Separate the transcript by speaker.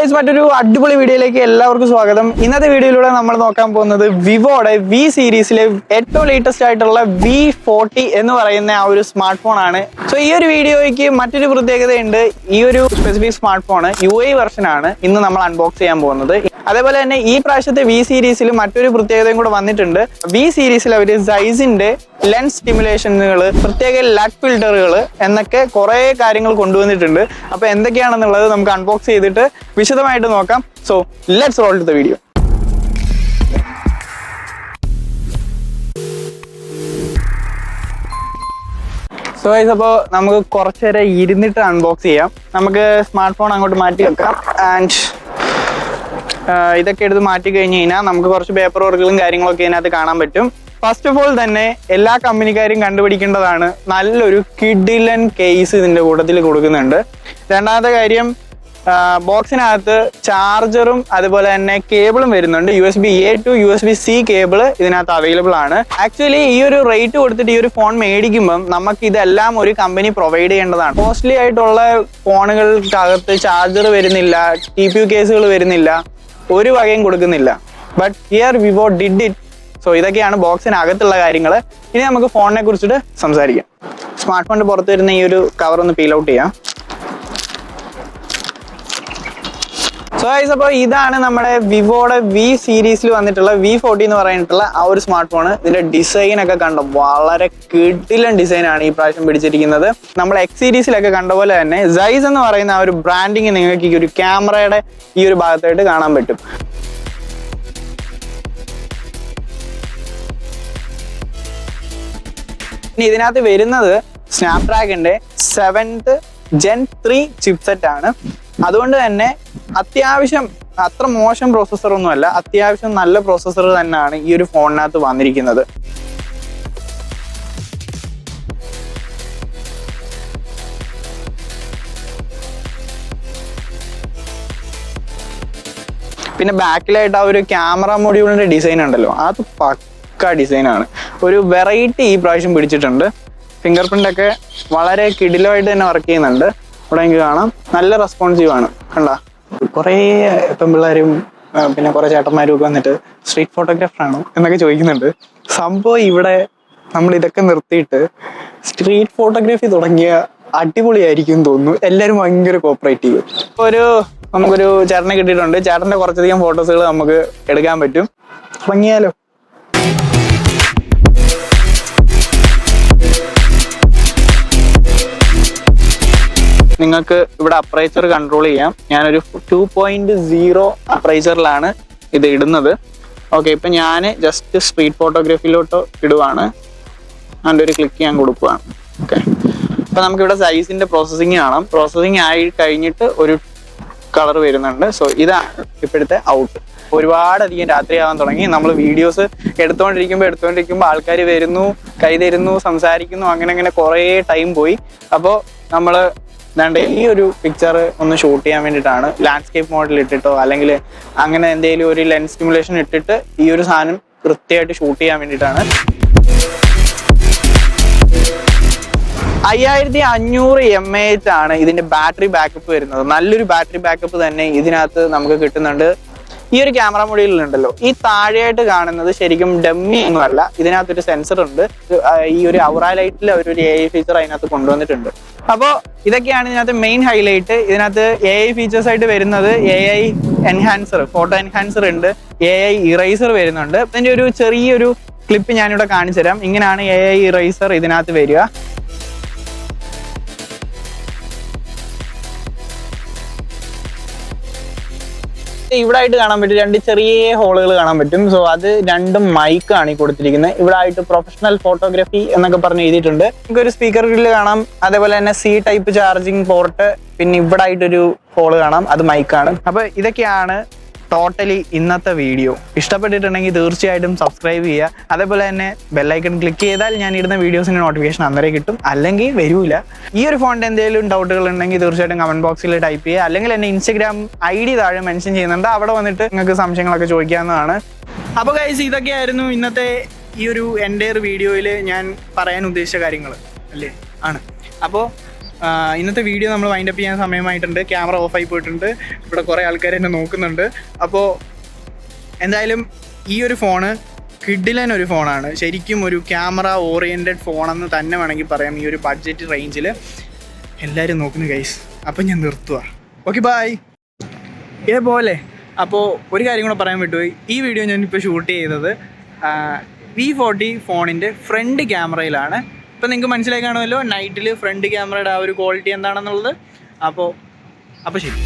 Speaker 1: Guys, മറ്റൊരു അടിപൊളി വീഡിയോയിലേക്ക് എല്ലാവർക്കും സ്വാഗതം. ഇന്നത്തെ വീഡിയോയിലൂടെ നമ്മൾ നോക്കാൻ പോകുന്നത് വിവോയുടെ വി സീരീസിലെ ഏറ്റവും ലേറ്റസ്റ്റ് ആയിട്ടുള്ള V40 എന്ന് പറയുന്ന ആ ഒരു സ്മാർട്ട് ഫോൺ ആണ്. സോ ഈ ഒരു വീഡിയോയ്ക്ക് മറ്റൊരു പ്രത്യേകതയുണ്ട്. ഈ ഒരു specific smart phone UI version ആണ് ഇന്ന് നമ്മൾ അൺബോക്സ് ചെയ്യാൻ പോകുന്നത്. അതേപോലെ തന്നെ ഈ പ്രാവശ്യത്തെ വി സീരീസിൽ മറ്റൊരു പ്രത്യേകതയും കൂടെ വന്നിട്ടുണ്ട്. വി സീരീസിൽ അവർ സൈസിന്റെ ലെൻസ് സ്റ്റിമുലേഷനുകൾ, പ്രത്യേക ലൈറ്റ് ഫിൽറ്ററുകൾ എന്നൊക്കെ കുറെ കാര്യങ്ങൾ കൊണ്ടുവന്നിട്ടുണ്ട്. അപ്പൊ എന്തൊക്കെയാണെന്നുള്ളത് നമുക്ക് അൺബോക്സ് ചെയ്തിട്ട് വിശദമായിട്ട് നോക്കാം. So let's roll to the video. So guys, അപ്പോൾ നമുക്ക് കുറച്ച് നേരം ഇരുന്നിട്ട് അൺബോക്സ് ചെയ്യാം. നമുക്ക് സ്മാർട്ട് ഫോൺ അങ്ങോട്ട് മാറ്റി വെക്കാം. ആൻഡ് ഇതൊക്കെ എടുത്ത് മാറ്റി കഴിഞ്ഞ് കഴിഞ്ഞാൽ നമുക്ക് കുറച്ച് പേപ്പർ വർക്കുകളും കാര്യങ്ങളൊക്കെ ഇതിനകത്ത് കാണാൻ പറ്റും. ഫസ്റ്റ് ഓഫ് ഓൾ തന്നെ എല്ലാ കമ്പനിക്കാരും കണ്ടുപിടിക്കേണ്ടതാണ്, നല്ലൊരു കിഡിലൻ കേസ് ഇതിന്റെ കൂട്ടത്തിൽ കൊടുക്കുന്നുണ്ട്. രണ്ടാമത്തെ കാര്യം, ബോക്സിനകത്ത് ചാർജറും അതുപോലെ തന്നെ കേബിളും വരുന്നുണ്ട്. USB-A to USB-C കേബിൾ ഇതിനകത്ത് അവൈലബിൾ ആണ്. ആക്ച്വലി ഈ ഒരു റേറ്റ് കൊടുത്തിട്ട് ഈ ഒരു ഫോൺ മേടിക്കുമ്പം നമുക്ക് ഇതെല്ലാം ഒരു കമ്പനി പ്രൊവൈഡ് ചെയ്യേണ്ടതാണ്. കോസ്റ്റ്ലി ആയിട്ടുള്ള ഫോണുകൾക്കകത്ത് ചാർജർ വരുന്നില്ല, TPU കേസുകൾ വരുന്നില്ല, ഒരു വകയും കൊടുക്കുന്നില്ല. But here Vivo did it. So ഇതൊക്കെയാണ് ബോക്സിനകത്തുള്ള കാര്യങ്ങൾ. ഇനി നമുക്ക് ഫോണിനെ കുറിച്ചിട്ട് സംസാരിക്കാം. സ്മാർട്ട് ഫോണിന്റെ പുറത്ത് വരുന്ന ഈ ഒരു കവർ ഒന്ന് പീൽ ഔട്ട് ചെയ്യാം. സോ ഗൈസ്, അപ്പോൾ ഇതാണ് നമ്മുടെ വിവോയുടെ വി സീരീസിൽ വന്നിട്ടുള്ള V40 എന്ന് പറഞ്ഞിട്ടുള്ള ആ ഒരു സ്മാർട്ട് ഫോൺ. ഇതിന്റെ ഡിസൈൻ ഒക്കെ കണ്ടോ, വളരെ കിടിലൻ ഡിസൈൻ ആണ് ഈ പ്രാവശ്യം പിടിച്ചിരിക്കുന്നത്. നമ്മൾ X സീരീസിലൊക്കെ കണ്ട പോലെ തന്നെ സൈസ് എന്ന് പറയുന്ന ആ ഒരു ബ്രാൻഡിങ് നിങ്ങൾക്ക് ഈ ഒരു ക്യാമറയുടെ ഈ ഒരു ഭാഗത്തായിട്ട് കാണാൻ പറ്റും. ഇനി ഇതിനകത്ത് വരുന്നത് സ്നാപ്ഡ്രാഗന്റെ 7th Gen 3 ചിപ്സെറ്റ് ആണ്. അതുകൊണ്ട് തന്നെ അത്യാവശ്യം അത്ര മോശം പ്രോസസ്സർ ഒന്നുമല്ല, അത്യാവശ്യം നല്ല പ്രോസസ്സർ തന്നെയാണ് ഈ ഒരു ഫോണിനകത്ത് വന്നിരിക്കുന്നത്. പിന്നെ ബാക്കിലായിട്ട് ആ ഒരു ക്യാമറ മൊഡ്യൂളിന്റെ ഡിസൈൻ ഉണ്ടല്ലോ, അത് പക്ക ഡിസൈനാണ്. ഒരു വെറൈറ്റി ഈ പ്രാവശ്യം പിടിച്ചിട്ടുണ്ട്. ഫിംഗർ പ്രിന്റ് ഒക്കെ വളരെ കിടിലമായിട്ട് തന്നെ വർക്ക് ചെയ്യുന്നുണ്ട്. ഇവിടെ എനിക്ക് കാണാം, നല്ല റെസ്പോൺസീവ് ആണ്. കണ്ട, കുറേ പെൺപിള്ളേരും പിന്നെ കുറെ ചേട്ടന്മാരും ഒക്കെ വന്നിട്ട് സ്ട്രീറ്റ് ഫോട്ടോഗ്രാഫർ ആണോ എന്നൊക്കെ ചോദിക്കുന്നുണ്ട്. സംഭവം ഇവിടെ നമ്മൾ ഇതൊക്കെ നിർത്തിയിട്ട് സ്ട്രീറ്റ് ഫോട്ടോഗ്രാഫി തുടങ്ങിയ അടിപൊളിയായിരിക്കും തോന്നുന്നു. എല്ലാവരും ഭയങ്കര കോപ്പറേറ്റീവ്. നമുക്കൊരു ചേട്ടനെ കിട്ടിയിട്ടുണ്ട്. ചേട്ടന്റെ കുറച്ചധികം ഫോട്ടോസുകൾ നമുക്ക് എടുക്കാൻ പറ്റും. തുടങ്ങിയാലോ? നിങ്ങൾക്ക് ഇവിടെ അപ്പറേച്ചർ കൺട്രോൾ ചെയ്യാം. ഞാനൊരു 2.0 അപ്പറേച്ചറിലാണ് ഇത് ഇടുന്നത്. ഓക്കെ, ഇപ്പം ഞാൻ ജസ്റ്റ് സ്ട്രീറ്റ് ഫോട്ടോഗ്രാഫിയിലോട്ട് ഇടുവാണ്. അതിൻ്റെ ഒരു ക്ലിക്ക് ഞാൻ കൊടുക്കുകയാണ്. ഓക്കെ, അപ്പം നമുക്കിവിടെ സൈസിൻ്റെ പ്രോസസ്സിങ് കാണാം. പ്രോസസ്സിങ് ആയി കഴിഞ്ഞിട്ട് ഒരു കളർ വരുന്നുണ്ട്. സോ ഇതാണ് ഇപ്പോഴത്തെ ഔട്ട്. ഒരുപാടധികം രാത്രിയാവാൻ തുടങ്ങി. നമ്മൾ വീഡിയോസ് എടുത്തുകൊണ്ടിരിക്കുമ്പോൾ ആൾക്കാർ വരുന്നു, കൈ തരുന്നു, സംസാരിക്കുന്നു, അങ്ങനെ കുറേ ടൈം പോയി. അപ്പോൾ നമ്മൾ ഈ ഒരു പിക്ചർ ഒന്ന് ഷൂട്ട് ചെയ്യാൻ വേണ്ടിയിട്ടാണ് ലാൻഡ്സ്കേപ്പ് മോഡിൽ ഇട്ടിട്ടോ അല്ലെങ്കിൽ അങ്ങനെ എന്തെങ്കിലും ഒരു ലെൻസ് സ്റ്റിമുലേഷൻ ഇട്ടിട്ട് ഈ ഒരു സാധനം കൃത്യമായിട്ട് ഷൂട്ട് ചെയ്യാൻ വേണ്ടിയിട്ടാണ്. 5500 mAh ആണ് ഇതിന്റെ ബാറ്ററി ബാക്കപ്പ് വരുന്നത്. നല്ലൊരു ബാറ്ററി ബാക്കപ്പ് തന്നെ ഇതിനകത്ത് നമുക്ക് കിട്ടുന്നുണ്ട്. ഈ ഒരു ക്യാമറ മൊഡ്യൂളിലുണ്ടല്ലോ, ഈ താഴെയായിട്ട് കാണുന്നത് ശരിക്കും ഡമ്മി ഒന്നുമല്ല. ഇതിനകത്തൊരു സെൻസർ ഉണ്ട്. ഈ ഒരു ഔറ ലൈറ്റിൽ അവരൊരു AI ഫീച്ചർ അതിനകത്ത് കൊണ്ടുവന്നിട്ടുണ്ട്. അപ്പോൾ ഇതൊക്കെയാണ് ഇതിനകത്ത് മെയിൻ ഹൈലൈറ്റ്. ഇതിനകത്ത് AI ഫീച്ചേഴ്സ് ആയിട്ട് വരുന്നത് AI എൻഹാൻസർ, ഫോട്ടോ എൻഹാൻസർ ഉണ്ട്, AI ഇറേസർ വരുന്നുണ്ട്. ഇതിന്റെ ഒരു ചെറിയൊരു ക്ലിപ്പ് ഞാനിവിടെ കാണിച്ചു തരാം. ഇങ്ങനെയാണ് AI ഇറേസർ ഇതിനകത്ത് വരിക. ഇവിടെ ആയിട്ട് കാണാൻ പറ്റും, 2 ചെറിയ ഹോളുകൾ കാണാൻ പറ്റും. സോ അത് 2 മൈക്കാണ് ഈ കൊടുത്തിരിക്കുന്നത്. ഇവിടെ ആയിട്ട് പ്രൊഫഷണൽ ഫോട്ടോഗ്രാഫി എന്നൊക്കെ പറഞ്ഞ് എഴുതിയിട്ടുണ്ട്. നമുക്ക് ഒരു സ്പീക്കർ ഗ്രില്ല് കാണാം. അതേപോലെ തന്നെ C ടൈപ്പ് ചാർജിങ് പോർട്ട്. പിന്നെ ഇവിടെ ആയിട്ടൊരു ഹോള് കാണാം, അത് മൈക്കാണ്. അപ്പൊ ഇതൊക്കെയാണ് ടോട്ടലി ഇന്നത്തെ വീഡിയോ. ഇഷ്ടപ്പെട്ടിട്ടുണ്ടെങ്കിൽ തീർച്ചയായിട്ടും സബ്സ്ക്രൈബ് ചെയ്യുക. അതേപോലെ തന്നെ ബെല്ലൈക്കൺ ക്ലിക്ക് ചെയ്താൽ ഞാൻ ഇടുന്ന വീഡിയോസിന്റെ നോട്ടിഫിക്കേഷൻ അന്നേരം കിട്ടും, അല്ലെങ്കിൽ വരൂല. ഈ ഒരു ഫോണിന്റെ എന്തെങ്കിലും ഡൗട്ടുകൾ ഉണ്ടെങ്കിൽ തീർച്ചയായിട്ടും കമന്റ് ബോക്സിൽ ടൈപ്പ് ചെയ്യുക. അല്ലെങ്കിൽ എന്നെ Instagram ID താഴെ മെൻഷൻ ചെയ്യുന്നുണ്ട്, അവിടെ വന്നിട്ട് നിങ്ങൾക്ക് സംശയങ്ങളൊക്കെ ചോദിക്കാവുന്നതാണ്. അപ്പോൾ ഗൈസ്, ഇതൊക്കെയായിരുന്നു ഇന്നത്തെ ഈ ഒരു എൻ്റെ വീഡിയോയിൽ ഞാൻ പറയാൻ ഉദ്ദേശിച്ച കാര്യങ്ങൾ അല്ലേ ആണ്. അപ്പോൾ ഇന്നത്തെ വീഡിയോ നമ്മൾ വൈൻഡപ്പ് ചെയ്യാൻ സമയമായിട്ടുണ്ട്. ക്യാമറ ഓഫായി പോയിട്ടുണ്ട്. ഇവിടെ കുറേ ആൾക്കാർ എന്നെ നോക്കുന്നുണ്ട്. അപ്പോൾ എന്തായാലും ഈ ഒരു ഫോണ് കിഡിലൻ ഒരു ഫോണാണ്. ശരിക്കും ഒരു ക്യാമറ ഓറിയൻറ്റഡ് ഫോണെന്ന് തന്നെ വേണമെങ്കിൽ പറയാം. ഈ ഒരു ബഡ്ജറ്റ് റേഞ്ചിൽ എല്ലാവരും നോക്കുന്നു ഗൈസ്. അപ്പം ഞാൻ നിർത്തുക. Okay bye. ഇതേപോലെ അപ്പോൾ ഒരു കാര്യം കൂടെ പറയാൻ വിട്ടുപോയി. ഈ വീഡിയോ ഞാനിപ്പോൾ ഷൂട്ട് ചെയ്തത് V40 ഫോണിൻ്റെ ഫ്രണ്ട് ക്യാമറയിലാണ്. ഇപ്പം നിങ്ങൾക്ക് മനസ്സിലായി കാണുമല്ലോ നൈറ്റിൽ ഫ്രണ്ട് ക്യാമറയുടെ ആ ഒരു ക്വാളിറ്റി എന്താണെന്നുള്ളത്. അപ്പോൾ ശരി.